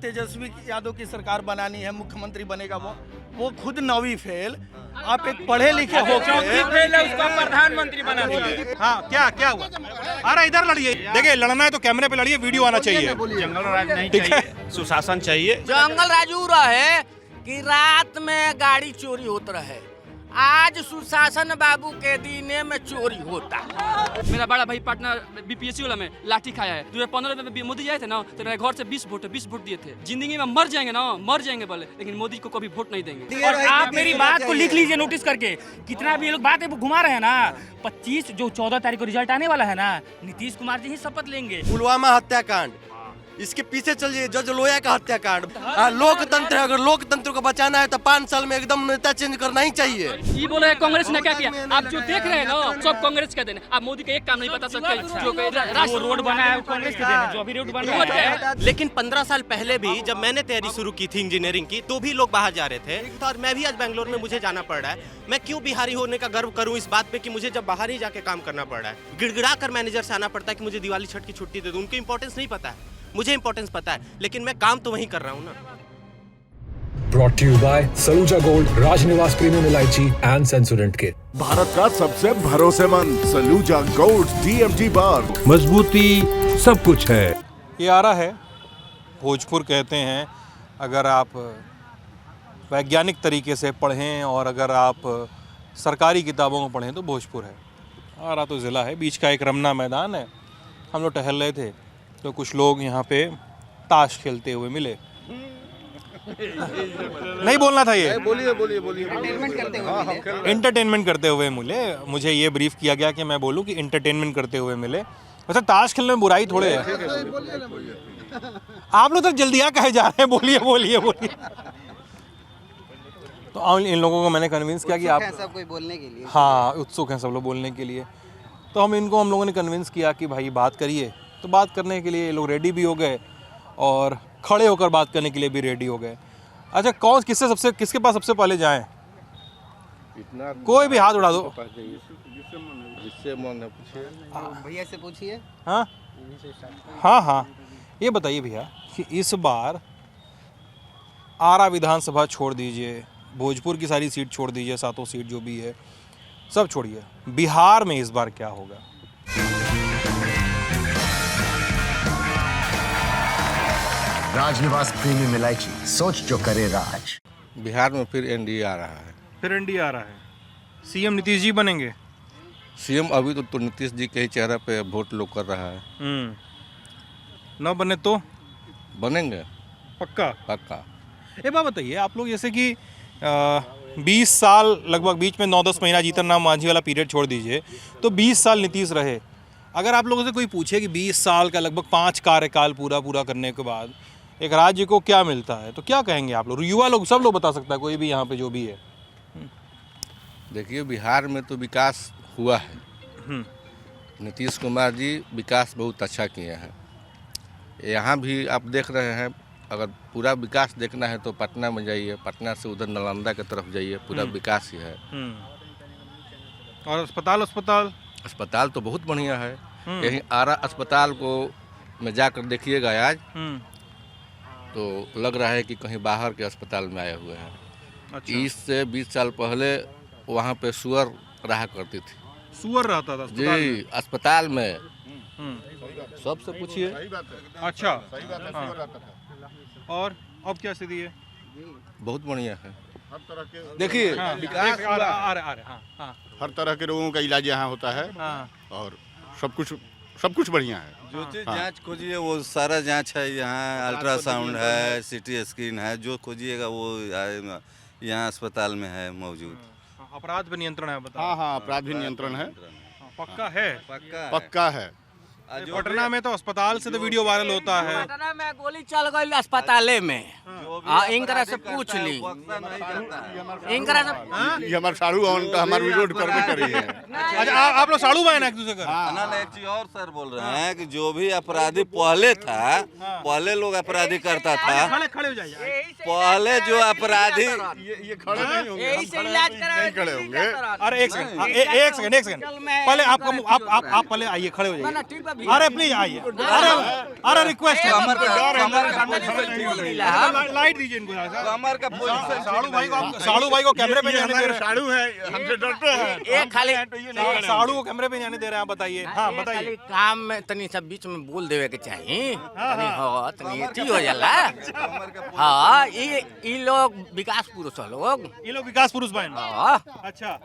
तेजस्वी यादव की सरकार बनानी है, मुख्यमंत्री बनेगा वो खुद 9वीं फेल। आप एक पढ़े लिखे हो प्रधानमंत्री बना दिया। हाँ, क्या हुआ? अरे इधर लड़िए, देखिए लड़ना है तो कैमरे पे लड़िए, वीडियो आना चाहिए। जंगल राज नहीं चाहिए, सुशासन चाहिए। जंगल राज उ रहे कि रात में गाड़ी चोरी होत रहे, आज सुशासन बाबू के दीने में चोरी होता। मेरा बड़ा भाई पटना बीपीएससी वाला में लाठी खाया है। 2015 में मोदी आए थे ना, तो मेरे घर से 20 वोट दिए थे। जिंदगी में मर जाएंगे बोले, लेकिन मोदी को कभी वोट नहीं देंगे। और आप मेरी बात को लिख लीजिए नोटिस करके, कितना भी ये लोग बातें घुमा रहे हैं ना। 25 जो 14 तारीख को रिजल्ट आने वाला है ना, नीतीश कुमार जी ही शपथ लेंगे। पुलवामा हत्याकांड, इसके पीछे चलिए जज लोया का हत्याकांड। लोकतंत्र है, अगर लोकतंत्र को बचाना है तो 5 साल में एकदम नेता चेंज करना ही चाहिए। ये बोल रहे कांग्रेस ने क्या किया? आप जो देख रहे हैं ना, सब कांग्रेस का देन। आप मोदी का एक काम नहीं बता सकते। जो रोड बना है कांग्रेस के देन है, जो अभी रोड बन रहा है। लेकिन 15 साल पहले भी जब मैंने तैयारी शुरू की थी इंजीनियरिंग की, तो भी लोग बाहर जा रहे थे। और मैं भी आज बेंगलोर में मुझे जाना पड़ रहा है। मैं क्यों बिहारी होने का गर्व करूं इस बात पे कि मुझे जब बाहर ही जाके काम करना पड़ रहा है। गिड़गिड़ा कर मैनेजर से आना पड़ता है कि मुझे दिवाली छठ की छुट्टी दे दो। उनको इंपॉर्टेंस नहीं पता है, मुझे इंपॉर्टेंस पता है, लेकिन मैं काम तो वहीं कर रहा हूँ ना। Brought to you by Saluja Gold, Rajnivas premium इलायची एंड सेंसोडेंट किट। भारत का सबसे भरोसेमंद सलूजा गोल्ड DMG बार, मजबूती सब कुछ है। ये आ रहा है, भोजपुर कहते हैं। अगर आप वैज्ञानिक तरीके से पढ़ें और अगर आप सरकारी किताबों को पढ़ें तो भोजपुर है। आरा तो ज़िला है, बीच का एक रमना मैदान है। हम लोग टहल रहे थे तो कुछ लोग यहाँ पे ताश खेलते हुए मिले। नहीं बोलना था ये, बोलिए। एंटरटेनमेंट करते हुए मिले। मुझे ये ब्रीफ किया गया कि मैं बोलूँ कि एंटरटेनमेंट करते हुए मिले। वैसे ताश खेलने में बुराई थोड़े है। आप लोग तो जल्दियाँ कहे जा रहे हैं, बोलिए। तो इन लोगों को मैंने कन्विंस किया कि आप सब कोई बोलने के लिए, हाँ उत्सुक हैं सब लोग बोलने के लिए। तो हम लोगों ने कन्विंस किया कि भाई बात करिए। तो बात करने के लिए ये लोग रेडी भी हो गए और खड़े होकर बात करने के लिए भी रेडी हो गए। अच्छा, किसके पास सबसे पहले जाएं? कोई भी हाथ उड़ा दो, जिससे मन है पूछिए, भैया से पूछिए। हाँ, ये बताइए भैया कि इस बार आरा विधानसभा छोड़ दीजिए, भोजपुर की सारी सीट छोड़ दीजिए, 7 सीट जो भी है सब छोड़िए, बिहार में इस बार क्या होगा? राजनिवास प्रीमियम इलायची, सोच जो करे राज। बिहार में फिर NDA आ रहा है। फिर NDA आ रहा है। CM नीतीश जी बनेंगे? CM अभी तो नीतीश जी के ही चेहरे पे वोट लोग कर रहा है। न बने तो बनेंगे पक्का। एक बात बताइए, आप लोग जैसे कि 20 साल लगभग, बीच में 9-10 महीना जीतन राम मांझी वाला पीरियड छोड़ दीजिए, तो 20 साल नीतीश रहे। अगर आप लोगों से कोई पूछे कि 20 साल का लगभग 5 कार्यकाल पूरा करने के बाद एक राज्य को क्या मिलता है, तो क्या कहेंगे आप लोग? युवा लोग, सब लोग बता सकता है, कोई भी यहाँ पे जो भी है। देखिए, बिहार में तो विकास हुआ है। नीतीश कुमार जी विकास बहुत अच्छा किए हैं। यहाँ भी आप देख रहे हैं, अगर पूरा विकास देखना है तो पटना में जाइए, पटना से उधर नालंदा की तरफ जाइए, पूरा विकास ही है। और अस्पताल तो बहुत बढ़िया है। यहीं आरा अस्पताल को में जाकर देखिएगा आज, तो लग रहा है कि कहीं बाहर के अस्पताल में आए हुए हैं। अच्छा। 30 से 20 साल पहले वहाँ पे सुअर रहा करती थी। सुअर रहता था जी अस्पताल में? सबसे पूछिए। अच्छा, और अब क्या स्थिति है? बहुत बढ़िया है। हर तरह के देखिए विकास हर तरह के रोगों का इलाज यहाँ होता है। और सब कुछ बढ़िया है। जो चीज़ जांच खोजिए वो सारा जांच है यहाँ। अल्ट्रासाउंड है, CT स्कैन है, जो खोजिएगा वो यहाँ अस्पताल में है मौजूद। अपराध पे नियंत्रण है? हाँ, अपराध भी नियंत्रण है। पक्का है। पटना में तो अस्पताल से तो वीडियो वायरल होता है। पटना में गोली चल गई अस्पताले में। जो हाँ इनकरा से पूछ ली इनकरा से ये हमारे साड़ू तो हमारे विरोध कर भी करी है। अच्छा आप लोग साड़ू बहन एक दूसरे का? ना एक चीज और सर बोल रहे हैं कि जो भी अपराधी पहले था, पहले लोग अपराधी करता था, खड़े हो जाइए। पहले जो अपराधी ये खड़े नहीं होंगे, यही से इलाज करा नहीं खड़े होंगे। अरे एक सेकंड पहले आप पहले आइए, खड़े हो जाइए। अरे प्लीज आइए। अरे रिक्वेस्ट लाइट दीजिए इनको। कमर का पोजीशन साड़ू भाई को कैमरे पे जाने दे रहे साड़ू है, हमसे डरते हैं। एक खाली हैं। साड़ू को कैमरे पे जाने दे रहे हैं, बताइए। हाँ बताइए। खाली काम में तनी सब बीच में बोल देवे के चाहिए, तनी हो तनी अथी हो जाला। हाँ ये लोग विकास पुरुष है लोग, ये लोग विकास पुरुष बहन। हाँ अच्छा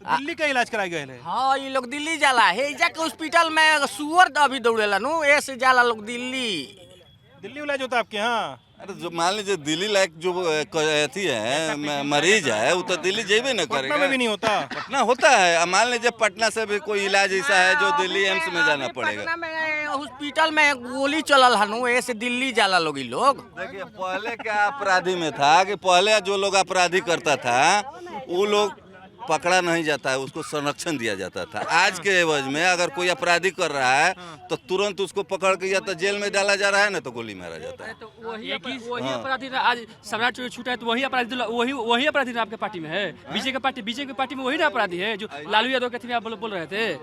दिल्ली का इलाज कराए गए हैं। हाँ ये लोग दिल्ली जाला है, जाके हॉस्पिटल में सुअर अभी दौड़ेला नु ऐसे जाला लोग दिल्ली इलाज होता है आपके यहाँ? अरे जो मान लीजिए दिल्ली लायक जो अथी है मरीज है वो तो दिल्ली जेबे न करेगा। पटना में भी नहीं होता? पटना होता है। मान लीजिए पटना से भी कोई इलाज ऐसा है जो दिल्ली एम्स में जाना पड़ेगा। पटना में हॉस्पिटल में गोली चलल हनु ऐसे दिल्ली जाला लोग ये लोग। देखिए पहले क्या अपराधी में था कि पहले जो लोग अपराधी करता था वो लोग पकड़ा नहीं जाता है, उसको संरक्षण दिया जाता था। आज के एवज में अगर कोई अपराधी कर रहा है तो तुरंत उसको पकड़ के या तो जेल में डाला जा रहा है ना तो गोली मारा जाता है। तो वही अपराधी आज सम्राट चोरी छूटा है तो वही अपराधी आपके पार्टी में है। बीजेपी की पार्टी में वही ना अपराधी है जो लालू यादव के थे, आप बोल रहे थे।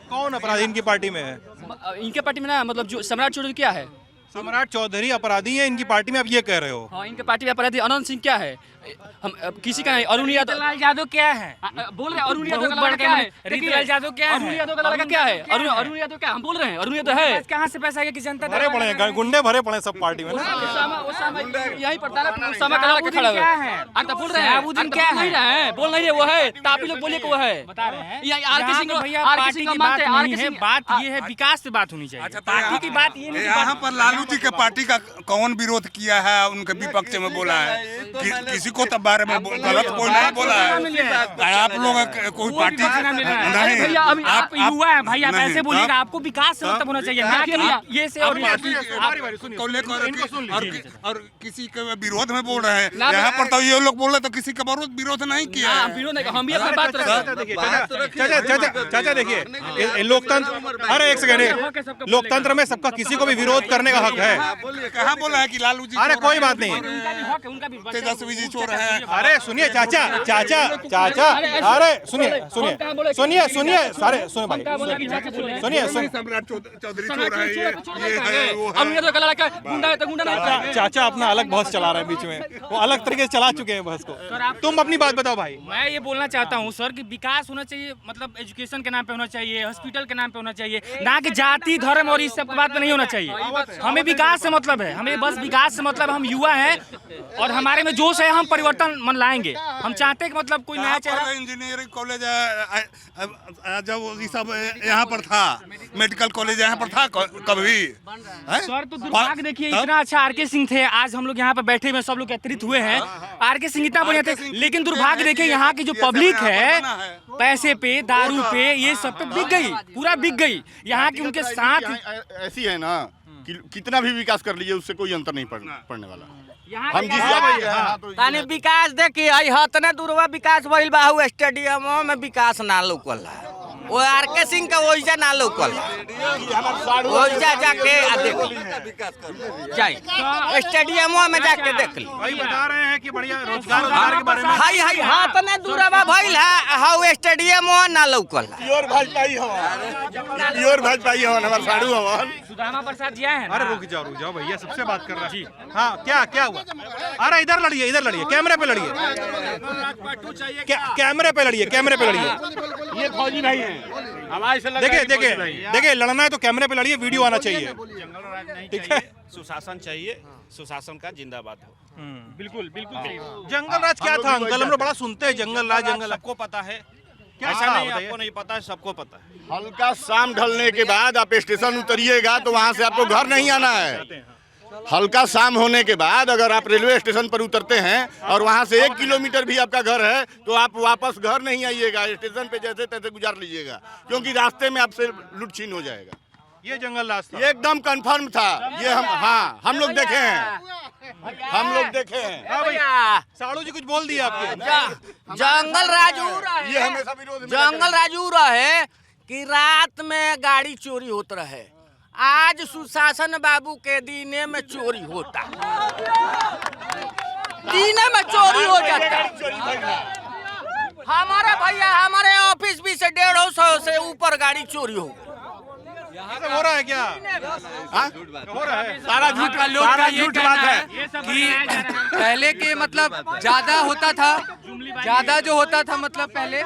कौन अपराधी इनकी पार्टी में है? इनके पार्टी में ना मतलब जो सम्राट चौधरी क्या है, सम्राट चौधरी अपराधी है इनकी पार्टी में, आप ये कह रहे हो? हाँ इनके पार्टी में अपराधी अनंत सिंह क्या है, हम किसी का नहीं। अरुण यादव क्या है? बोल रहे हैं अरुण यादव का लड़का क्या है? रीतिलाल यादव क्या है? अरुण यादव का लड़का क्या है? अरुण यादव क्या हम बोल रहे हैं? अरुण यादव है कहाँ से पैसा है कि जनता भरे पड़े हैं, गुंडे भरे पड़े सब पार्टी में ना। यही पड़ता है उसामा का लड़का खड़ा है। आप तो बोल रहे हैं अबूदीन क्या है? बोल नहीं रहे वो है, तो आप लोग बोलिए कि वो है। बता रहे हैं ये आरके सिंह भैया आरके पार्टी सिंह की का बात मानते हैं। नहीं है, बात ये है विकास से बात होनी चाहिए। पार्टी की बात ये नहीं। यहाँ पर लालू जी के पार्टी का कौन विरोध किया है, उनके विपक्ष में बोला है? किसी को तो बारे में गलत कोई नहीं बोला है। आप लोग कोई पार्टी नहीं, आप युवा है भैया, आप ऐसे बोलिएगा। आपको विकास से मतलब होना चाहिए, ना कि ये से और को लेकर और किसी के विरोध में बोल रहे हैं। यहाँ पर तो ये लोग बोल रहे तो किसी का विरोध नहीं किया। हम भी अपनी बात चाचा देखिए लोकतंत्र, अरे एक सेकंड, लोकतंत्र में सबका किसी को भी विरोध करने का हक है। कहाँ बोला है कि लालू जी? अरे कोई बात नहीं, तेजस्वी जी चोर है। अरे सुनिए चाचा, अरे सुनिए सारे सुनिए भाई, सुनिए सम्राट चौधरी चोर है, ये है वो है। चाचा अपना अलग बहस चला रहे हैं बीच में, वो अलग तरीके से चला चुके हैं बहस को। तुम अपनी बात बताओ भाई। मैं ये बोलना चाहता हूँ सर कि विकास होना चाहिए, मतलब एजुकेशन के नाम पे होना चाहिए, हॉस्पिटल के नाम पे होना चाहिए, ना कि जाति धर्म और इस सब बात पे नहीं होना चाहिए। हमें विकास से मतलब है, हमें बस विकास से मतलब हम युवा हैं और हमारे में जोश है, हम परिवर्तन मन लाएंगे। हम चाहते हैं कि मतलब कोई नया चेहरा। इंजीनियरिंग कॉलेज जब ये सब यहाँ पर था, मेडिकल कॉलेज यहाँ पर था कभी? सर तो दुर्भाग्य देखिए, इतना अच्छा आरके सिंह थे, आज हम लोग यहाँ पर बैठे हुए सब लोग एकत्रित हुए हैं। आरके सिंह इतना बढ़िया थे, लेकिन दुर्भाग्य देखिए यहाँ की जो पब्लिक है पैसे पे, दारू पे, ये सब पे बिक गई, पूरा बिक गई। यहाँ की उनके साथ ऐसी है ना कि कितना भी विकास कर लीजिए उससे कोई अंतर नहीं पड़ने वाला। हम जिस विकास देखिए हतने दूरवा विकास भइल बा, स्टेडियम में विकास ना लौकल, वो आरके सिंह का ओइजा ना लौकल, ओइजा जाके जाए स्टेडियम में जाके देख ली। भाई बता रहे हैं कि बढ़िया रोजगार के बारे में हाई हतने दूरवा भइल है, हाउ स्टेडियम ना लौकल। प्योर भाजपाई हवन हमारे साड़ू हवन सुदामा प्रसाद जी है। अरे रुक जाओ भैया, सबसे बात कर रहा है। हाँ क्या हुआ? अरे इधर लड़िए, कैमरे पे लड़िए, कैमरे पे लड़िए। ये फौजी नहीं है हमारे से। देखिए लड़ना है तो कैमरे पे लड़िए, वीडियो आना चाहिए, ठीक है? सुशासन चाहिए, सुशासन का जिंदाबाद हो। बिल्कुल जंगल राज क्या था अंकल? हम लोग बड़ा सुनते हैं जंगल राज। सबको पता है, ऐसा नहीं आपको नहीं पता है, सबको पता है। हल्का शाम ढलने के बाद आप स्टेशन उतरिएगा तो वहाँ से आपको घर नहीं आना है। हल्का शाम होने के बाद अगर आप रेलवे स्टेशन पर उतरते हैं और वहाँ से 1 किलोमीटर भी आपका घर है तो आप वापस घर नहीं आइएगा, स्टेशन पे जैसे तैसे गुजार लीजिएगा, क्योंकि रास्ते में आपसे लूट छीन हो जाएगा। ये जंगल राज था, ये एकदम कंफर्म था। ये हम लोग देखे हैं। हम लोग देखे हैं। हाँ भैया, साड़ू जी कुछ बोल दिया आपके। जंगल राजू ये हमेशा विरोध में जंगल राजू रहे कि रात में गाड़ी चोरी होत रहे, आज सुशासन बाबू के दीने में चोरी होता, दीने में चोरी हो जाता। हमारे भैया हमारे ऑफिस भी से 150 से ऊपर गाड़ी चोरी हो हो रहा है क्या? हो रहा है सारा झूठ का लोग सारा का ये झूठ कहना बात है है कि पहले के मतलब ज्यादा होता था, ज्यादा जो होता था मतलब पहले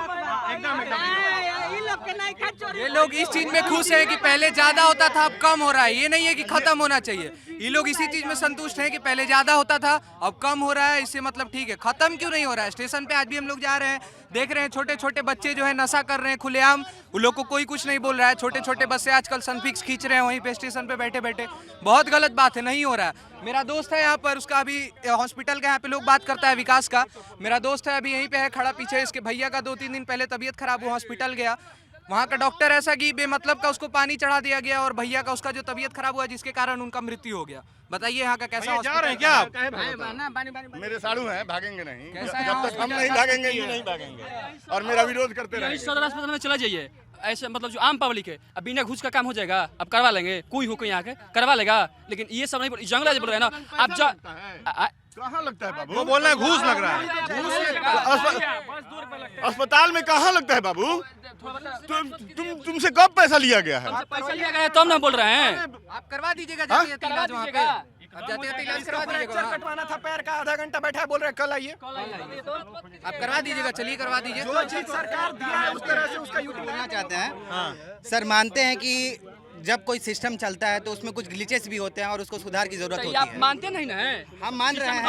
ये लोग इस चीज में खुश है कि पहले ज्यादा होता था अब कम हो रहा है। ये नहीं है कि खत्म होना चाहिए, ये लोग इसी चीज में संतुष्ट हैं कि पहले ज्यादा होता था अब कम हो रहा है, इससे मतलब ठीक है। खत्म क्यों नहीं हो रहा है? स्टेशन पे आज भी हम लोग जा रहे हैं, देख रहे हैं छोटे छोटे बच्चे जो है नशा कर रहे हैं खुलेआम, उन लोग को कोई कुछ नहीं बोल रहा है। छोटे छोटे बच्चे आजकल सनफिक्स खींच रहे हैं वहीं पे स्टेशन पे बैठे बैठे, बहुत गलत बात है, नहीं हो रहा है। मेरा दोस्त है यहाँ पर, उसका अभी हॉस्पिटल का यहाँ पे लोग बात करता है विकास का, मेरा दोस्त है अभी यहीं पे है खड़ा पीछे, इसके भैया का 2-3 दिन पहले तबीयत खराब हुआ, हॉस्पिटल गया, वहाँ का डॉक्टर ऐसा कि बेमतलब का उसको पानी चढ़ा दिया गया और भैया का उसका जो तबीयत खराब हुआ जिसके कारण उनका मृत्यु हो गया। बताइए यहाँ का कैसा जा रहे हैं क्या आप? मेरे साड़ू हैं, भागेंगे नहीं, कैसा है जब तक हम नहीं भागेंगे ये नहीं भागेंगे और मेरा विरोध करते यही रहेंगे। सदर अस्पताल में चला जाइए, ऐसे मतलब जो आम पब्लिक है अब बिना घूस का काम हो जाएगा, अब करवा लेंगे, कोई हो कोई यहाँ के करवा लेगा, लेकिन ये सब नहीं। जंगल बोल रहे हैं ना, आप जा कहाँ लगता है बाबू? वो बोल रहे हैं घूस लग रहा है। अस्पताल में कहाँ लगता है बाबू? तुमसे कब पैसा लिया गया है? पैसा लिया गया है तब ना बोल रहे हैं। आप करवा दीजिएगा जाते इलाज वहाँ पे, आप जाते इलाज करवा दीजिएगा। कटवाना था पैर का, आधा घंटा बैठा बोल रहे हैं कल आइए। आप करवा दीजिएगा, चलिए करवा दीजिए। जो चीज सरकार दिया है उस तरह से उसका यूज बोलना चाहते हैं सर, मानते हैं कि जब कोई सिस्टम चलता है तो उसमें कुछ ग्लिचेस भी होते हैं और उसको सुधार की जरूरत होती आप है। मानते नहीं ना है? हम मान रहे हैं,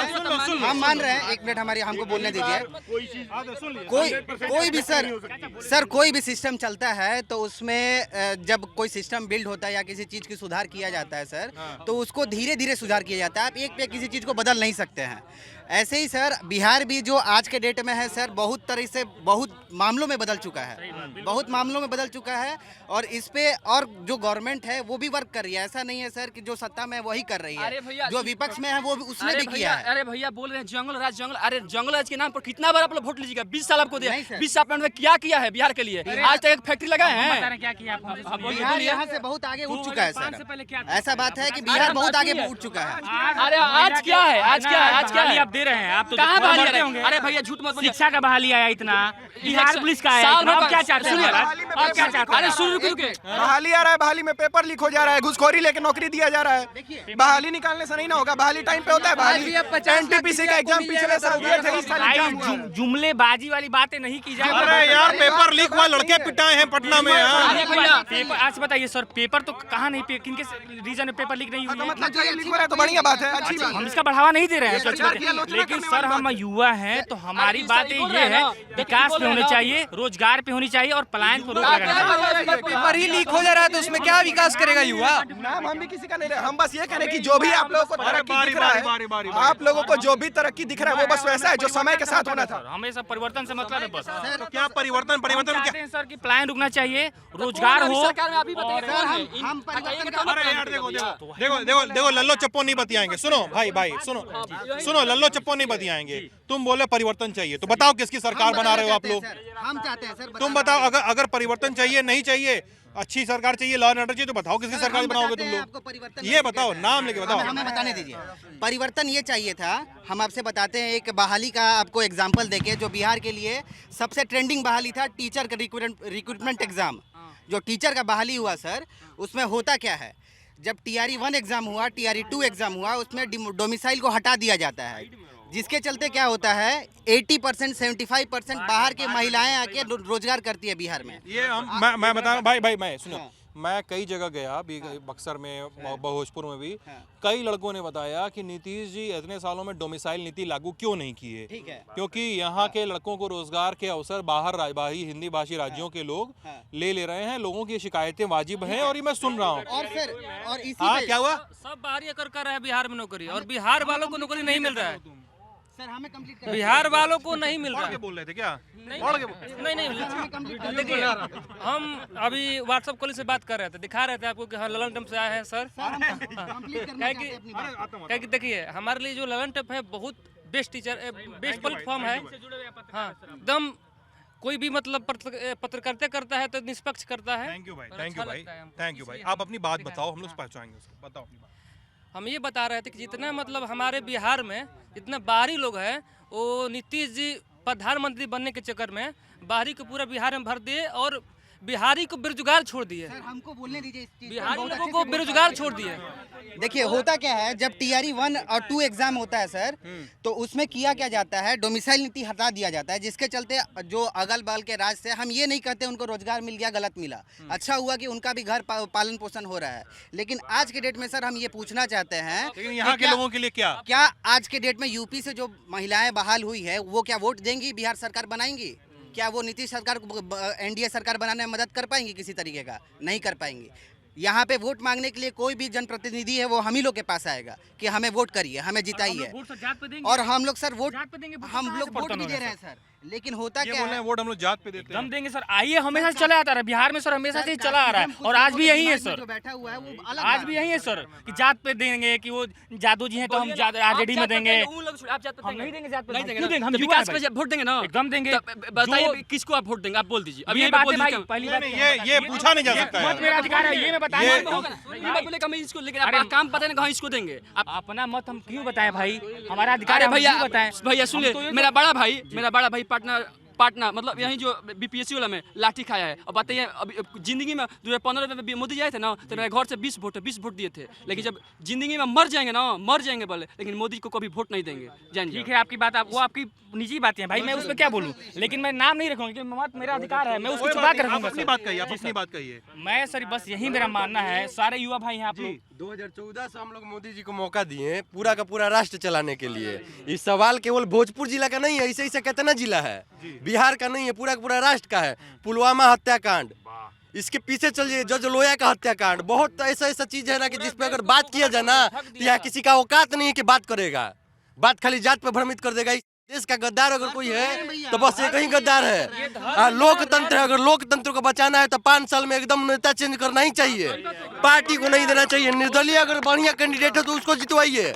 हम मान रहे हैं। एक मिनट हमारी हमको बोलने दीजिए। कोई भी सर कोई भी सिस्टम चलता है तो उसमें जब कोई सिस्टम बिल्ड होता है या किसी चीज की सुधार किया जाता है सर, तो उसको धीरे धीरे सुधार किया जाता है। आप एक पे किसी चीज को बदल नहीं सकते हैं। ऐसे ही सर बिहार भी जो आज के डेट में है सर, बहुत तरह से बहुत मामलों में बदल चुका है, बहुत मामलों में बदल चुका है और इस पे और जो गवर्नमेंट है वो भी वर्क कर रही है। ऐसा नहीं है सर कि जो सत्ता में वही कर रही है, जो विपक्ष में है वो उसने भी किया है। अरे भैया बोल रहे हैं जंगल राज, जंगल, अरे जंगल राज के नाम पर कितना बार आप लोग वोट लीजिएगा? 20 साल आपको दिया, 20 साल में क्या किया है बिहार के लिए? आज तक एक फैक्ट्री लगाए हैं? क्या किया बिहार यहाँ से बहुत आगे उठ चुका है सर। ऐसा बात है कि बिहार बहुत आगे उठ चुका है। अरे आज क्या है? आज क्या है? आज क्या है? आप दे रहे हैं, आप तो कहाँ बहाली बढ़ते आ होंगे। रहे? अरे भैया झूठ मत बोलिए। शिक्षा का बहाली आया इतना, बिहार पुलिस का आया, आप क्या चाहते हैं? आप क्या चाहते हैं? अरे सुन रुके, बहाली आ रहा है, बहाली में पेपर लीक हो जा रहा है, घुसखोरी लेके नौकरी दिया जा रहा है। बहाली निकालने से नहीं ना होगा, बहाली टाइम पे होता है। बहाली एनटीपीसी का एग्जाम पिछले साल दिए थे, इस साल एग्जाम हुआ है। जुमलेबाजी वाली बातें नहीं की जाए। अरे यार पेपर लीक हुआ, लड़के पिटाए हैं पटना में यार। पेपर आज बताइए सर, पेपर तो कहाँ नहीं, किनके रीजन में पेपर लीक नहीं हुई है? मतलब जो लीक हो रहा है तो बढ़िया बात है, अच्छी बात है। हम इसका बढ़ावा नहीं दे रहे हैं, लेकिन सर हम युवा हैं तो हमारी बात ये है, विकास पे होने चाहिए, रोजगार पे होनी चाहिए और पलायन पर रोक लगाना चाहिए। पेपर ही लीक हो जा रहा है तो उसमें क्या विकास करेगा युवा? नाम हम भी किसी का नहीं रहे, हम बस ये कह रहे हैं कि जो भी आप लोगों को तरक्की दिख रहा है, आप लोगों को जो भी तरक्की दिख रहा है वो बस वैसा है जो समय के साथ होना था। हमें सब परिवर्तन से मतलब है बस। तो क्या परिवर्तन चाहते हैं सर कि पलायन रुकना चाहिए, रोजगार हो। सरकार में अभी बताइए हम अरे यार देखो लल्लो चप्पो नहीं बतियाएंगे। सुनो भाई सुनो लल्लो चप्पो नहीं बतियाएंगे। तुम बोले परिवर्तन चाहिए तो बताओ किसकी सरकार बना रहे हो आप लोग? हम चाहते हैं सर, तुम बताओ, अगर परिवर्तन चाहिए, नहीं चाहिए, अच्छी सरकार चाहिए, लॉ एंड ऑर्डर चाहिए, तो बताओ किसकी सरकार बनाओगे तुम लोग? ये बताओ, नाम लेके बताओ। हमें बताने दीजिए। परिवर्तन ये चाहिए था, हम आपसे बताते हैं एक बहाली का आपको एग्जांपल देके, जो बिहार के लिए सबसे ट्रेंडिंग बहाली था, टीचर का रिक्रूटमेंट एग्जाम। जो टीचर का बहाली हुआ सर, उसमें होता क्या है, जब TRE 1 एग्जाम हुआ, TRE 2 एग्जाम हुआ, उसमें डोमिसाइल को हटा दिया जाता है, जिसके चलते क्या होता है 80% 75% बाहर की महिलाएं आके रोजगार करती है बिहार में। ये मैं बता भाई मैं सुनो, मैं कई जगह गया, बक्सर में, भोजपुर में भी, कई लड़कों ने बताया कि नीतीश जी इतने सालों में डोमिसाइल नीति लागू क्यों नहीं की है। ठीक है। क्योंकि यहाँ के लड़कों को रोजगार के अवसर बाहर हिंदी भाषी राज्यों के लोग ले रहे हैं। लोगों की शिकायतें वाजिब हैं और ये मैं सुन रहा हूँ। और सर इसी हाँ क्या हुआ? सब बाहरी कर रहा है बिहार में नौकरी, और बिहार वालों को नौकरी नहीं मिल रहा है। बिहार वालों को नहीं मिल रहा है। बोल रहे थे क्या? नहीं देखिए, हम अभी व्हाट्सएप कॉल से बात कर रहे थे, दिखा रहे थे आपको कि हाँ ललन टेप से आए हैं सर। क्या कि देखिए हमारे लिए जो ललन टेप है बहुत बेस्ट टीचर, बेस्ट प्लेटफॉर्म है। हाँ एकदम कोई भी मतलब पत्रकारिता करता है तो निष्पक्ष करता है। थैंक यू भाई, थैंक यू भाई। आप अपनी बात बताओ, हम लोग पहुंचाएंगे उसको। बताओ अपनी बात। हम ये बता रहे थे कि जितना मतलब हमारे बिहार में जितना बाहरी लोग हैं वो नीतीश जी प्रधानमंत्री बनने के चक्कर में बाहरी को पूरा बिहार में भर दिए और बिहारी को बेरोजगार छोड़ दिए। हमको बोलने दीजिए, बिहारी लोगों को बेरोजगार छोड़ दिए। देखिए होता क्या है, जब TRE 1 और 2 एग्जाम होता है सर, तो उसमें किया क्या जाता है, डोमिसाइल नीति हटा दिया जाता है, जिसके चलते जो अगल बगल के राज्य से, हम ये नहीं कहते उनको रोजगार मिल गया, गलत मिला, अच्छा हुआ कि उनका भी घर पालन पोषण हो रहा है। लेकिन आज के डेट में सर हम ये पूछना चाहते हैं, लेकिन यहाँ के लोगों के लिए क्या आज के डेट में यूपी से जो महिलाएं बहाल हुई है वो क्या वोट देंगी, बिहार सरकार बनाएंगी? क्या वो नीतीश सरकार NDA सरकार बनाने में मदद कर पाएंगी? किसी तरीके का नहीं कर पाएंगी। यहाँ पे वोट मांगने के लिए कोई भी जनप्रतिनिधि है वो हम ही लोग के पास आएगा कि हमें वोट करिए, हमें जिताइए, और हम लोग सर वोट भी दे रहे हैं सर। लेकिन होता क्या है, वोट हम लोग जात पे देते हैं। हम देंगे सर, आइए हमेशा से चला आता रहा है बिहार में सर, हमेशा से चला आ रहा है और आज भी यही है सर। बैठा हुआ है वो अलग आज भी यही है सर कि जात पे देंगे, कि वो जादू जी हैं तो हम RJD में देंगे। हम नहीं देंगे जात पे, क्यों देंगे? हम विकास पे वोट देंगे ना, एकदम देंगे। बताइए किसको आप वोट देंगे, आप बोल दीजिए। अब ये बात है भाई, पहली बात ये पूछा नहीं जा सकता है। मेरा अधिकार है, ये मैं बताया बोले हम इसको, लेकिन आप काम पता नहीं कहाँ इसको देंगे। आप अपना मत हम क्यों बताएं भाई, हमारा अधिकार है, भैया बताएं। भैया सुनिए, मेरा बड़ा भाई पाटना मतलब यही जो BPSC वाला में लाठी खाया है। और बताइए अभी जिंदगी में 2015 में मोदी जी आए थे ना, तो मेरे घर से 20 वोट दिए थे। लेकिन जब जिंदगी में मर जाएंगे बोले, लेकिन मोदी को कभी वोट नहीं देंगे। ठीक है आपकी बात, वो आपकी निजी बातें हैं भाई, मैं उस पर क्या बोलूं, लेकिन मैं नाम नहीं रखूंगा क्योंकि मत मेरा अधिकार है, मैं उसको छुपा कर रखूंगा। अपनी बात कहिए, आप अपनी बात कहिए। मैं सर बस यही मेरा मानना है, सारे युवा भाई हैं आप लोग। 2014 से हम लोग मोदी जी को मौका दिए पूरा का पूरा राष्ट्र चलाने के लिए। इस सवाल केवल भोजपुर जिला का नहीं है, ऐसे कितना जिला है, बिहार का नहीं है, पूरा का पूरा राष्ट्र का है। पुलवामा हत्याकांड, इसके पीछे चलिए जज लोया का हत्याकांड, बहुत ऐसा चीज है ना कि जिसपे अगर बात किया जाए ना तो यहाँ किसी का औकात नहीं है कि बात करेगा, बात खाली जात पे भ्रमित कर देगा। देश का गद्दार अगर कोई है तो बस एक ही गद्दार है। लोकतंत्र है, अगर लोकतंत्र को बचाना है तो 5 साल में एकदम नेता चेंज करना ही चाहिए, पार्टी को नहीं देना चाहिए। निर्दलीय अगर बढ़िया कैंडिडेट है तो उसको जितवाइए।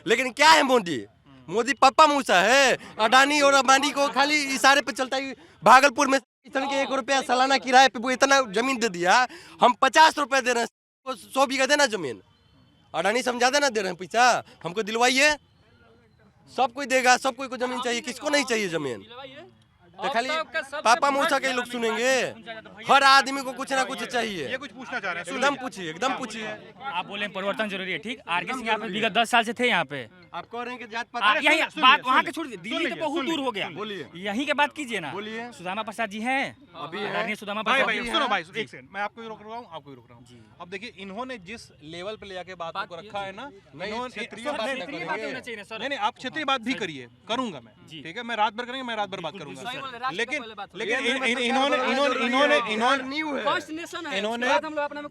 लेकिन क्या है मोदी पप्पा मूसा है, अडानी और अंबानी को खाली इशारे पे चलता है। भागलपुर में इतने के 1 रुपया सालाना किराए पे वो इतना जमीन दे दिया, हम 50 रुपए दे रहे हैं, 100 बीघा देना जमीन। अडानी समझा देना दे रहे हैं पैसा, हमको दिलवाइए। सब कोई देगा, सब कोई को जमीन चाहिए, किसको नहीं चाहिए जमीन? तो खाली पापा मूसा के लोग सुनेंगे, हर आदमी को कुछ ना कुछ चाहिए। ये कुछ पूछना चाह रहे हैं, एकदम पूछिए। आप बोले परिवर्तन जरूरी है, ठीक। RK सिंह यहाँ पे विगत 10 साल से थे यहाँ पे। आप कह रहे हैं कि जात यही बात वहाँ के छोड़ दीजिए, दिल्ली तो बहुत दूर हो गया, बोलिए यहीं के बात कीजिए ना। बोलिए। सुदामा प्रसाद जी हैं अभी, सुदामा भाई प्रसाद सुनो भाई, एक सेकंड, मैं आपको भी रोक रहा हूँ, आपको भी रोक रहा हूँ। अब देखिए इन्होंने जिस लेवल पे ले जाके बात को रखा है ना, नहीं आप क्षेत्रीय बात भी करिए, करूंगा मैं, ठीक है, मैं रात भर करेंगे, मैं रात भर बात करूंगा। लेकिन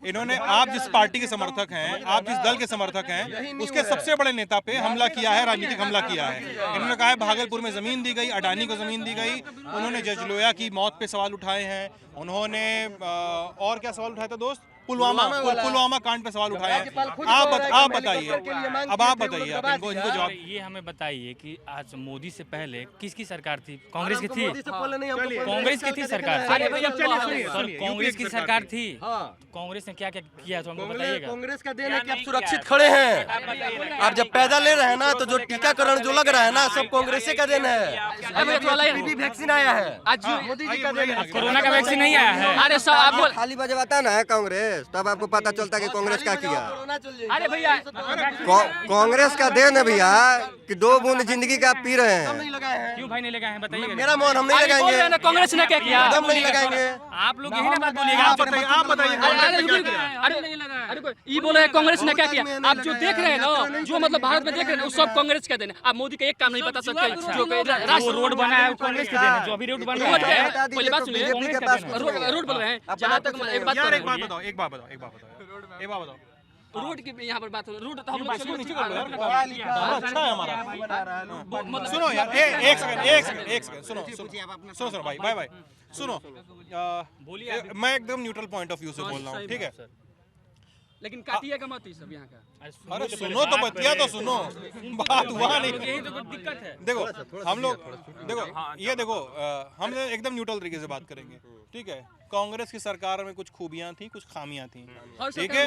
इन्होंने आप जिस पार्टी के समर्थक हैं, आप जिस दल के समर्थक हैं, उसके सबसे बड़े नेता पे हमला किया है, राजनीतिक हमला किया है। इन्होंने कहा है भागलपुर में जमीन दी गई, अडानी को जमीन दी गई। उन्होंने जज लोया की मौत पे सवाल उठाए हैं। उन्होंने और क्या सवाल उठाया था दोस्त? पुलवामा कांड पे सवाल उठाया है। आप बताइए, अब आप बताइए, आप इनको जवाब। ये हमें बताइए कि आज मोदी से पहले किसकी सरकार थी? कांग्रेस की थी, कांग्रेस की थी सरकार, कांग्रेस की सरकार थी। कांग्रेस ने क्या क्या किया हमको बताइएगा। कांग्रेस का देन है कि आप सुरक्षित खड़े हैं। आप जब पैदा ले रहे हैं ना, तो जो टीकाकरण जो लग रहा है ना, सब कांग्रेस का देन है। वैक्सीन आया है, मोदी जी का देन है। कोरोना का वैक्सीन नहीं आया है। अरे सब खाली बजवाता ना है कांग्रेस, तब आपको पता चलता है कि कांग्रेस क्या किया। अरे भैया कांग्रेस का देन है भैया कि 2 बूंद जिंदगी का आप पी रहे हैं। क्यों भाई नहीं लगाए हैं बताइए। मेरा मन, हम नहीं लगाएंगे। कांग्रेस ने क्या किया? एकदम नहीं लगाएंगे। आप लोग यही ना बात बोलिएगा। आप बताइए अरे ये बोल रहे हैं कांग्रेस ने क्या किया? आप जो देख रहे हैं ना, जो मतलब भारत में देख रहे हैं, सब कांग्रेस का देन है। आप मोदी का एक काम नहीं बता सकते। जो रोड बना है कांग्रेस के देन है, जो अभी रोड बन रहा है। पहले बात सुनिए, रोड बोल रहे हैं। जहाँ तक एक बात बताओ, रोड की यहाँ पर बात हो रोड तो हम लोग अच्छा है हमारा। मतलब सुनो यार, एक सेकंड सुनो भाई भाई सुनो, बोलिए। मैं एकदम न्यूट्रल पॉइंट ऑफ व्यू से बोल रहा हूँ, ठीक है? लेकिन काटिएगा मत ये सब यहाँ का। अरे सुनो तो बतिया तो सुनो, बात हुआ नहीं। यही तो दिक्कत है। देखो हम लोग देखो ये देखो हम एकदम न्यूट्रल तरीके से बात करेंगे, ठीक है? कांग्रेस की सरकार में कुछ खूबियां थी, कुछ खामियां थी, ठीक है?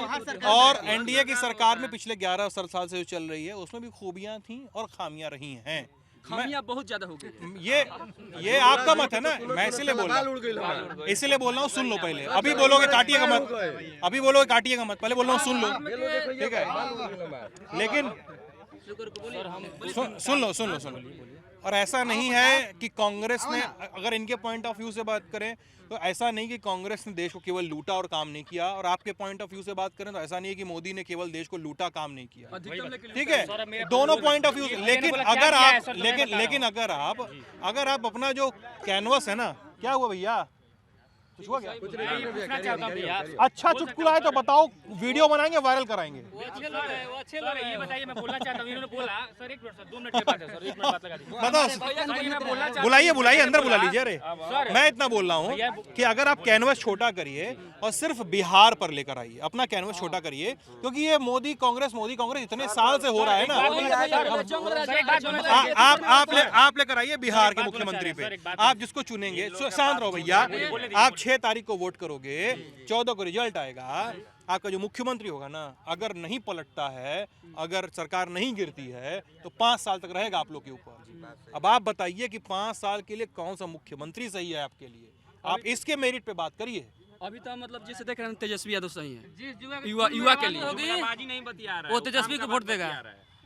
और एनडीए की सरकार में पिछले 11 साल से जो चल रही है उसमें भी खूबियां थी और खामियां रही हैं। खामियां बहुत ज्यादा हो गई। ये आपका मत है ना, मैं इसीलिए बोल रहा हूँ। सुन लो पहले, अभी बोलोगे काटिएगा मत, पहले बोल रहा हूँ सुन लो, ठीक है? लेकिन सुन लो। और ऐसा नहीं है कि कांग्रेस ने, अगर इनके पॉइंट ऑफ व्यू से बात करें तो ऐसा नहीं कि कांग्रेस ने देश को केवल लूटा और काम नहीं किया, और आपके पॉइंट ऑफ व्यू से बात करें तो ऐसा नहीं है कि मोदी ने केवल देश को लूटा काम नहीं किया, ठीक है? दोनों पॉइंट ऑफ व्यू। लेकिन अगर आप अपना जो कैनवस है ना, क्या हुआ भैया, कुछ हुआ क्या? अच्छा चुटकुला है तो बताओ, वीडियो बनाएंगे, वायरल कराएंगे। ये बताइए, मैं बोलना चाहता हूँ, इन्होंने बोला सर 1 मिनट सर, 2 मिनट की बात है सर, 1 मिनट बात लगा दीजिए। बताओ, बुलाइए अंदर बुला लीजिए। अरे मैं इतना बोल रहा हूँ कि अगर आप कैनवस छोटा करिए और सिर्फ बिहार पर लेकर आइए, अपना कैनवस छोटा करिए, क्योंकि ये मोदी कांग्रेस इतने साल से हो रहा है ना। आप लेकर आइए बिहार के मुख्यमंत्री पे, आप जिसको चुनेंगे। शांत रहो भैया, आप 6 तारीख को वोट करोगे, 14 को रिजल्ट आएगा, आपका जो मुख्यमंत्री होगा ना, अगर नहीं पलटता है, अगर सरकार नहीं गिरती है तो 5 साल तक रहेगा आप लोग के ऊपर। अब आप बताइए कि 5 साल के लिए कौन सा मुख्यमंत्री सही है आपके लिए, आप इसके मेरिट पे बात करिए। अभी तो मतलब जैसे देख रहे हैं तेजस्वी यादव सही है, युवा के लिए वो तेजस्वी को वोट देगा।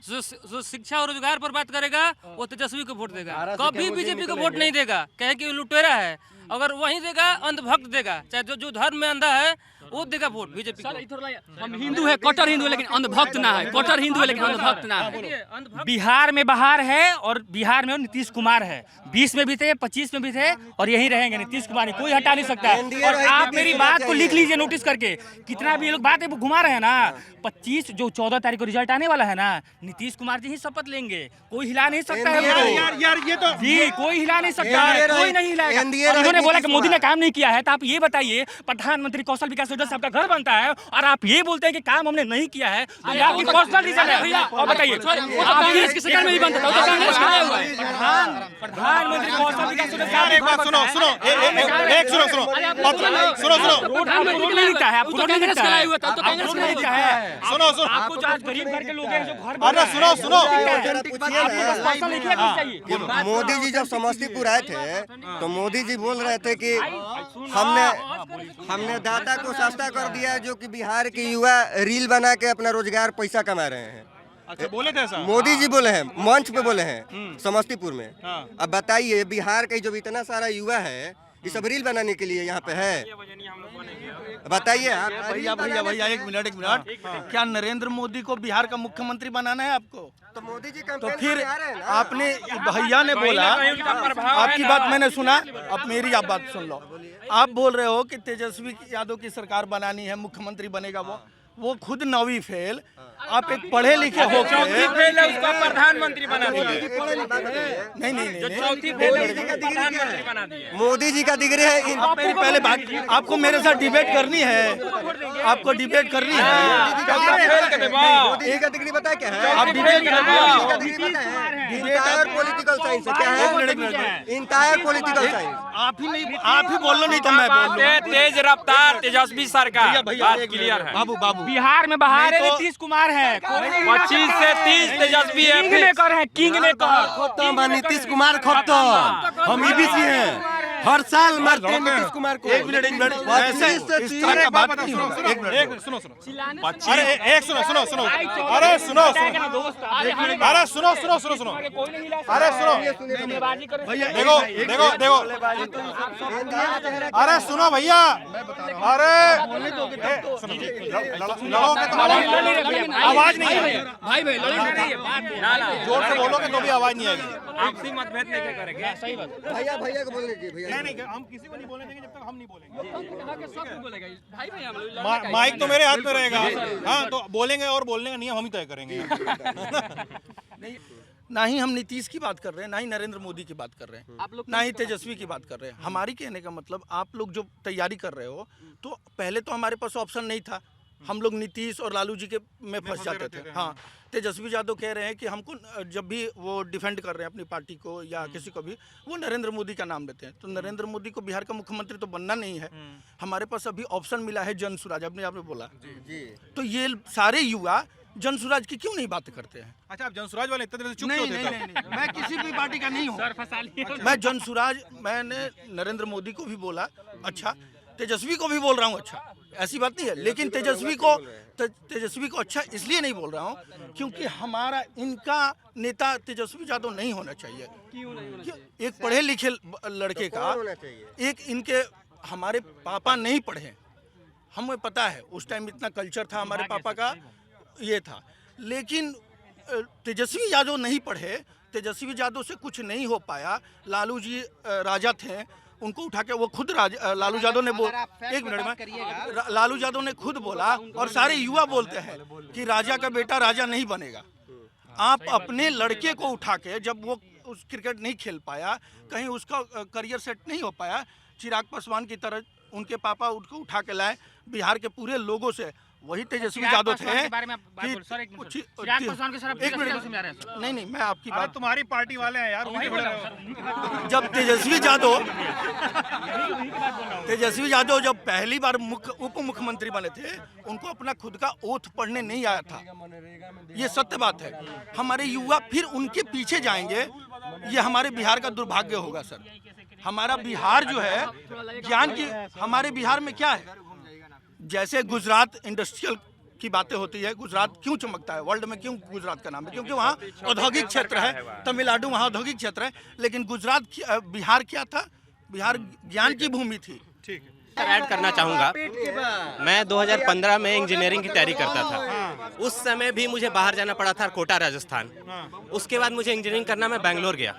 जो शिक्षा और रोजगार पर बात करेगा वो तेजस्वी को वोट देगा, कभी बीजेपी को वोट नहीं देगा, कहे कि वो लुटेरा है। अगर वही देगा, अंधभक्त देगा, चाहे जो धर्म में अंधा है वो देगा वोट बीजेपी को। हम हिंदू है, कट्टर हिंदू है, लेकिन अंधभक्त ना है। कट्टर हिंदू है लेकिन अंधभक्त ना है। बिहार में बहार है और बिहार में नीतीश कुमार है। 20 में भी थे, 25 में भी थे और यही रहेंगे नीतीश कुमार, कोई हटा नहीं सकता है। और आप मेरी बात को लिख लीजिए नोटिस करके, कितना भी ये लोग बात है वो घुमा रहे हैं ना। 25 जो 14 तारीख को रिजल्ट आने वाला है ना, नीतीश कुमार जी ही शपथ लेंगे, कोई हिला नहीं सकता है। यार ये तो जी कोई हिला नहीं सकता है, कोई नहीं हिलाएगा। उन्होंने बोला कि मोदी ने काम नहीं किया है, तो आप ये बताइए, प्रधानमंत्री कौशल विकास योजना से आपका घर बनता है और आप ये बोलते हैं कि काम हमने नहीं किया है, तो ये आपकी पर्सनल रीजन है भैया। और बताइए, कांग्रेस की सरकार में भी बनता था, तो कांग्रेस खाया हुआ है। प्रधानमंत्री कौशल विकास योजना एक बात सुनो, रोड नहीं दिखता है, आपको रोड नहीं दिखता है, हुआ था तो कांग्रेस नहीं दिखता है। सुनो आपको जो आज गरीब घर के लोग हैं जो घर, अरे सुनो मोदी जी जब समस्तीपुर आए थे तो मोदी जी बोल रहे थे कि हमने दाता को सस्ता कर दिया, जो कि बिहार के युवा रील बना के अपना रोजगार पैसा कमा रहे हैं। अच्छा बोले थे ऐसा? मोदी जी बोले हैं, मंच पे बोले हैं समस्तीपुर में। अब बताइए, बिहार के जो इतना सारा युवा है, ये सब रील बनाने के लिए यहाँ पे है? बताइए आप। भैया एक मिनट क्या नरेंद्र मोदी को बिहार का मुख्यमंत्री बनाना है आपको? तो मोदी जी तो फिर आपने, भैया ने बोला, आपकी बात मैंने सुना, अब मेरी आप बात सुन लो। आप बोल रहे हो कि तेजस्वी यादव की सरकार बनानी है, मुख्यमंत्री बनेगा वो खुद 9वीं फेल, आप एक पढ़े लिखे हो के उसको प्रधानमंत्री बना दिए। नहीं, मोदी जी का डिग्री है। मेरी पहले बात, आपको मेरे साथ डिबेट करनी है, आपको डिबेट करनी है। मोदी जी का डिग्री पता है क्या है? आप डिबेट इंटायर पॉलिटिकल साइंस क्या है? Entire political science. आप ही बोल लो, नहीं तो मैं बोल लूं। तेज रफ्तार तेजस्वी सरकार, बात क्लियर है। बाबू बिहार में बहार है, नीतीश कुमार है, 25 से 30 तेजस्वी है, किंग मेकर है, किंग मेकर। खत्म है नीतीश कुमार, खत्म। हम ईबीसी हैं, हर साल मरते हैं नीतीश कुमार को। एक मिनट ऐसे इस तरह का बात नहीं होगा। एक मिनट सुनो, अरे एक सुनो, अरे सुनो, अरे सुनो, भैया देखो, अरे सुनो भैया, अरे आवाज नहीं आएगी भाई जोर से बोलोगे तो भी आवाज नहीं आएगी। आपसी मतभेद नहीं करेंगे, सही बात। भैया को बोल दीजिए भैया। नहीं, हम किसी को नहीं बोलने देंगे जब तक हम नहीं बोलेंगे। भाई भाई हम लोग माइक तो मेरे हाथ में रहेगा। हाँ, तो बोलेंगे और बोलने का नियम हम ही तय करेंगे। ना ही हम नीतीश की बात कर रहे हैं, ना ही नरेंद्र मोदी की बात कर रहे हैं, आप लोग ना ही तेजस्वी की बात कर रहे हैं। हमारी कहने का मतलब, आप लोग जो तैयारी कर रहे हो, तो पहले तो हमारे पास ऑप्शन नहीं था। हम लोग नीतीश और लालू जी के में फंस जाते थे। हाँ, तेजस्वी यादव कह रहे हैं कि हमको जब भी वो डिफेंड कर रहे हैं अपनी पार्टी को या किसी को भी, वो नरेंद्र मोदी का नाम लेते हैं। तो नरेंद्र मोदी को बिहार का मुख्यमंत्री तो बनना नहीं है। हमारे पास अभी ऑप्शन मिला है जन स्वराज, आपने बोला। तो ये सारे युवा जन स्वराज की क्यों नहीं बात करते हैं? अच्छा, आप जन स्वराज वाले इतने देर से चुप नहीं, क्यों थे? नहीं, मैं किसी भी पार्टी का नहीं हूँ। मैं जन स्वराज, मैंने नरेंद्र मोदी को भी बोला अच्छा, तेजस्वी को भी बोल रहा हूँ अच्छा, ऐसी बात नहीं है। लेकिन तेजस्वी को अच्छा इसलिए नहीं बोल रहा हूँ क्योंकि हमारा इनका नेता तेजस्वी यादव नहीं होना चाहिए। क्यों नहीं होना चाहिए? एक पढ़े लिखे लड़के का, एक इनके हमारे पापा नहीं पढ़े, हमें पता है उस टाइम इतना कल्चर था हमारे पापा का, ये था। लेकिन तेजस्वी यादव नहीं पढ़े, तेजस्वी यादव से कुछ नहीं हो पाया। लालू जी राजा थे, उनको उठा के वो खुद लालू यादव ने एक मिनट में, लालू यादव ने खुद बोला और सारे युवा बोलते हैं कि राजा का बेटा राजा नहीं बनेगा। आप अपने लड़के को उठा के, जब वो उस क्रिकेट नहीं खेल पाया, कहीं उसका करियर सेट नहीं हो पाया, चिराग पासवान की तरह उनके पापा उनको उठा के लाए बिहार के पूरे लोगों से। वही तेजस्वी यादव थे नहीं, मैं आपकी बात, तुम्हारी पार्टी वाले हैं यार। जब तेजस्वी यादव जब पहली बार उप मुख्यमंत्री बने थे, उनको अपना खुद का ओथ पढ़ने नहीं आया था। ये सत्य बात है। हमारे युवा फिर उनके पीछे जाएंगे, ये हमारे बिहार का दुर्भाग्य होगा सर। हमारा बिहार जो है ज्ञान की, हमारे बिहार में क्या है, जैसे गुजरात इंडस्ट्रियल की बातें होती है, गुजरात क्यों चमकता है वर्ल्ड में, क्यों गुजरात का नाम है? क्योंकि वहाँ औद्योगिक क्षेत्र है। तमिलनाडु वहाँ औद्योगिक क्षेत्र है, लेकिन गुजरात बिहार क्या था? बिहार ज्ञान की भूमि थी। ठीक है, ऐड करना चाहूँगा। मैं 2015 में इंजीनियरिंग की तैयारी करता था। उस समय भी मुझे बाहर जाना पड़ा था, कोटा राजस्थान। उसके बाद मुझे इंजीनियरिंग करना, मैं बैंगलोर गया।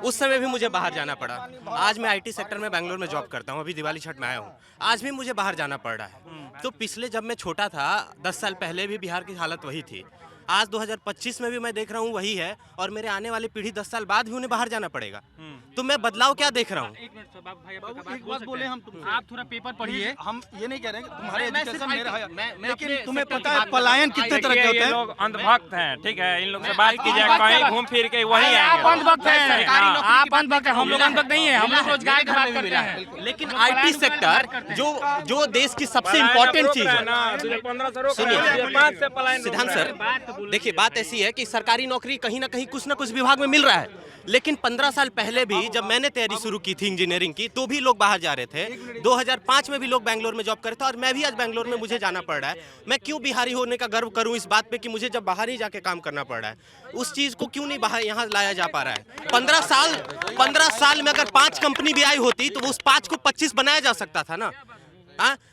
उस समय भी मुझे बाहर जाना पड़ा। आज मैं आईटी सेक्टर में बैंगलोर में जॉब करता हूँ, अभी दिवाली छठ में आया हूँ। आज भी मुझे बाहर जाना पड़ रहा है। तो पिछले जब मैं छोटा था, 10 साल पहले भी बिहार की हालत वही थी। आज 2025 में भी मैं देख रहा हूँ वही है, और मेरे आने वाली पीढ़ी 10 साल बाद भी उन्हें बाहर जाना पड़ेगा। तो मैं बदलाव क्या देख रहा हूँ? एक बात बोले हम तुमसे, आप थोड़ा पेपर पढ़िए। हम ये नहीं कह रहे हैं कि तुम्हारे एजुकेशन मेरा है, लेकिन तुम्हें पता है पलायन कितने तरह के होते हैं। लोग अंधभक्त हैं, ठीक है, इन लोग से बात कीजिए, कहीं घूम फिर के वही आएंगे। आप अंधभक्त हैं, आप अंधभक्त हैं, हम लोग अंधभक्त नहीं है, हम लोग रोजगार की बात करते हैं। लेकिन आईटी सेक्टर जो देश की सबसे इम्पोर्टेंट चीज है, सुनिए सिद्धांत सर, देखिए बात ऐसी है कि सरकारी नौकरी कहीं ना कुछ विभाग में मिल रहा है। लेकिन 15 साल पहले भी जब मैंने तैयारी शुरू की थी इंजीनियरिंग की, तो भी लोग बाहर जा रहे थे। 2005 में भी लोग बैंगलोर में जॉब कर रहे थे, और मैं भी आज बैंगलोर में मुझे जाना पड़ रहा है। मैं क्यों बिहारी होने का गर्व करूं इस बात पे कि मुझे जब बाहर ही जाके काम करना पड़ रहा है, उस चीज़ को क्यों नहीं बाहर यहाँ लाया जा पा रहा है? 15 साल में अगर 5 कंपनी भी आई होती तो उस 5 को 25 बनाया जा सकता था ना।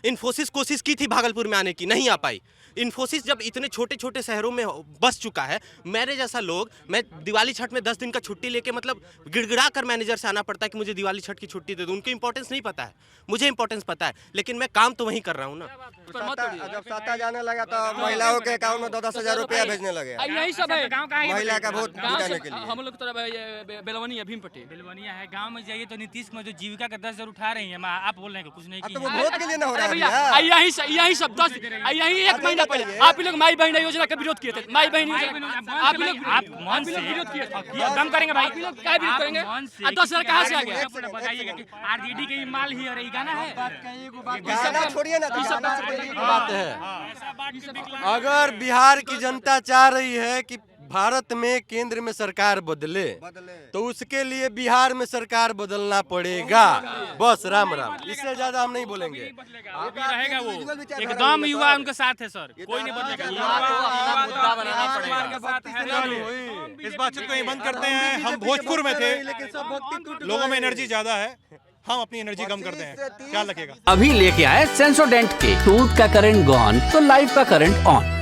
इन्फोसिस कोशिश की थी भागलपुर में आने की, नहीं आ पाई। इन्फोसिस जब इतने छोटे छोटे शहरों में बस चुका है, मेरे जैसा लोग, मैं दिवाली छठ में 10 दिन का छुट्टी लेके मतलब गिड़गिड़ा कर मैनेजर से आना पड़ता है कि मुझे दिवाली छठ की छुट्टी दे दो। उनको इंपॉर्टेंस नहीं पता है, मुझे इंपॉर्टेंस पता है, लेकिन मैं काम तो वहीं कर रहा हूँ ना। जब सत्ता जाने लगा तो महिलाओं के अकाउंट में 10-10 हजार रुपया भेजने लगे। यही सब है, महिला का वोट जुटाने के लिए। हम लोग तरफ बेलवनिया भीम पटेल बेलवनिया है। गांव में जाइए तो नीतीश में जो जीविका का 10 हजार उठा रही है, आप बोल रहे हैं कुछ नहीं तो वो वोट के लिए ना हो रहा है। यही सब 10 यही 1 महीना पहले आप लोग माई बहन योजना का विरोध किए थे। माई बहन योजना आप मन से विरोध किए थे, कम करेंगे भाई, क्या विरोध करेंगे? 10 हजार कहाँ से आ गया? बताइएगा कि आरजेडी के माल ही और गाना है। गाना छोड़िए ना, बात है। अगर बिहार की जनता चाह रही है कि भारत में केंद्र में सरकार बदले, तो उसके लिए बिहार में सरकार बदलना पड़ेगा। बस राम राम, इससे ज्यादा हम नहीं बोलेंगे। रहेगा वो एकदम युवा उनके साथ है सर, कोई नहीं बदलेगा। इस बातचीत को यहीं बंद करते हैं। हम भोजपुर में थे, लोगों में एनर्जी ज्यादा है, हम अपनी एनर्जी कम करते हैं। ख्याल रखिएगा। अभी लेके आए सेंसोडेंट के, टूथ का करंट गॉन तो लाइफ का करंट ऑन।